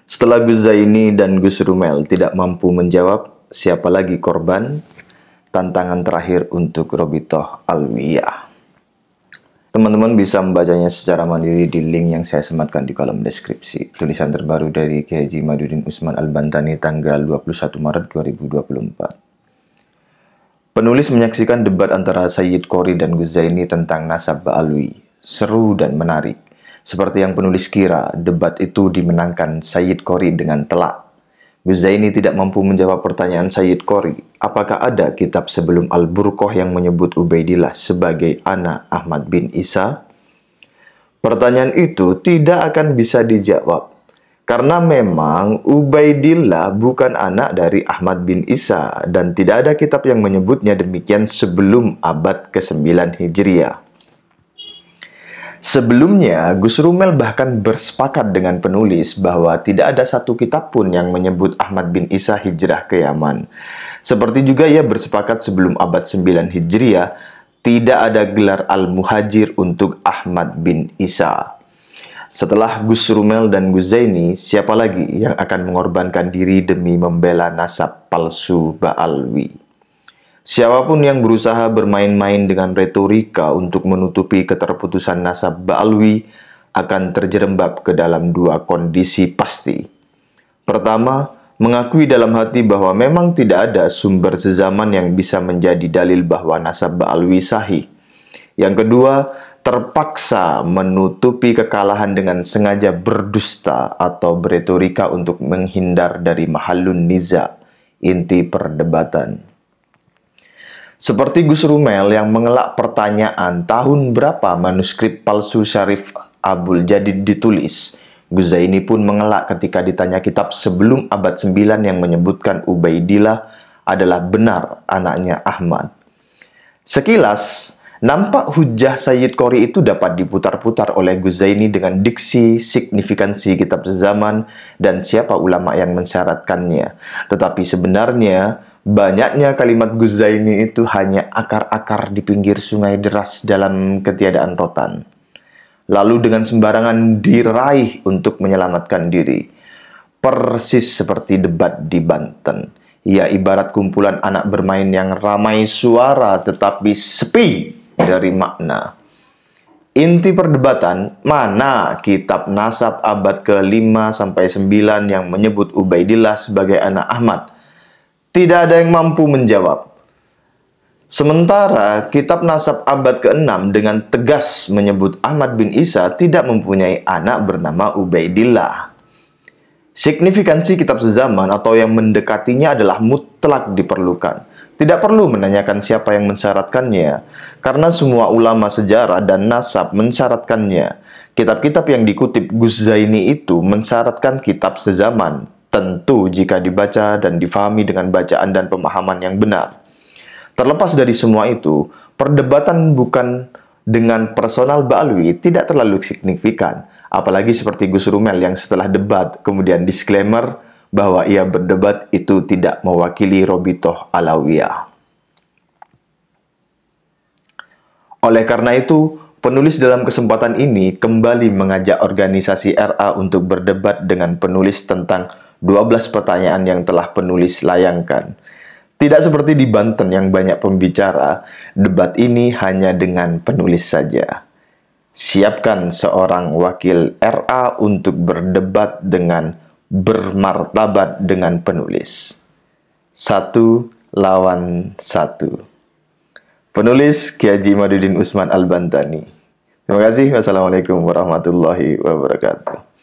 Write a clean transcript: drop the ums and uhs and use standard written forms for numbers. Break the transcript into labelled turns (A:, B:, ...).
A: Setelah Gus Zaini dan Gus Rumel tidak mampu menjawab siapa lagi korban, tantangan terakhir untuk Robitoh Alawiyah. Teman-teman bisa membacanya secara mandiri di link yang saya sematkan di kolom deskripsi. Tulisan terbaru dari Kiai Haji Madudin Usman Al-Bantani tanggal 21 Maret 2024. Penulis menyaksikan debat antara Sayyid Qori dan Gus Zaini tentang nasab Ba'alwi. Seru dan menarik. Seperti yang penulis kira, debat itu dimenangkan Sayyid Qori dengan telak. Gus Zaini tidak mampu menjawab pertanyaan Sayyid Qori, apakah ada kitab sebelum Al-Burqah yang menyebut Ubaidillah sebagai anak Ahmad bin Isa? Pertanyaan itu tidak akan bisa dijawab, karena memang Ubaidillah bukan anak dari Ahmad bin Isa, dan tidak ada kitab yang menyebutnya demikian sebelum abad ke-9 Hijriah. Sebelumnya, Gus Rumel bahkan bersepakat dengan penulis bahwa tidak ada satu kitab pun yang menyebut Ahmad bin Isa hijrah ke Yaman. Seperti juga ia bersepakat sebelum abad 9 Hijriah, tidak ada gelar Al-Muhajir untuk Ahmad bin Isa. Setelah Gus Rumel dan Gus Zaini, siapa lagi yang akan mengorbankan diri demi membela nasab palsu Ba'alwi? Siapapun yang berusaha bermain-main dengan retorika untuk menutupi keterputusan nasab Ba'alwi akan terjerembab ke dalam dua kondisi pasti. Pertama, mengakui dalam hati bahwa memang tidak ada sumber sezaman yang bisa menjadi dalil bahwa nasab Ba'alwi sahih. Yang kedua, terpaksa menutupi kekalahan dengan sengaja berdusta atau beretorika untuk menghindar dari mahallun niza, inti perdebatan. Seperti Gus Rumel yang mengelak pertanyaan tahun berapa manuskrip palsu Syarif Abul Jadid ditulis, Gus Zaini pun mengelak ketika ditanya kitab sebelum abad 9 yang menyebutkan Ubaidillah adalah benar anaknya Ahmad. Sekilas, nampak hujah Sayyid Qori itu dapat diputar-putar oleh Gus Zaini dengan diksi, signifikansi kitab sezaman, dan siapa ulama yang mensyaratkannya. Tetapi sebenarnya, banyaknya kalimat Gus Zaini itu hanya akar-akar di pinggir sungai deras dalam ketiadaan rotan. Lalu dengan sembarangan diraih untuk menyelamatkan diri. Persis seperti debat di Banten. Ia ibarat kumpulan anak bermain yang ramai suara tetapi sepi dari makna. Inti perdebatan, mana kitab nasab abad ke-5 sampai 9 yang menyebut Ubaidillah sebagai anak Ahmad? Tidak ada yang mampu menjawab. Sementara kitab nasab abad ke-6 dengan tegas menyebut Ahmad bin Isa tidak mempunyai anak bernama Ubaidillah. Signifikansi kitab sezaman atau yang mendekatinya adalah mutlak diperlukan. Tidak perlu menanyakan siapa yang mensyaratkannya, karena semua ulama sejarah dan nasab mensyaratkannya. Kitab-kitab yang dikutip Gus Zaini itu mensyaratkan kitab sezaman, tentu jika dibaca dan difahami dengan bacaan dan pemahaman yang benar. Terlepas dari semua itu, perdebatan bukan dengan personal Ba'alwi tidak terlalu signifikan. Apalagi seperti Gus Rumel yang setelah debat kemudian disclaimer bahwa ia berdebat itu tidak mewakili Robitoh Alawiyah. Oleh karena itu, penulis dalam kesempatan ini kembali mengajak organisasi RA untuk berdebat dengan penulis tentang 12 pertanyaan yang telah penulis layangkan. Tidak seperti di Banten yang banyak pembicara, debat ini hanya dengan penulis saja. Siapkan seorang wakil RA untuk berdebat dengan bermartabat dengan penulis. 1 lawan 1. Penulis Kiai Haji Madudin Usman Al-Bantani. Terima kasih. Wassalamualaikum warahmatullahi wabarakatuh.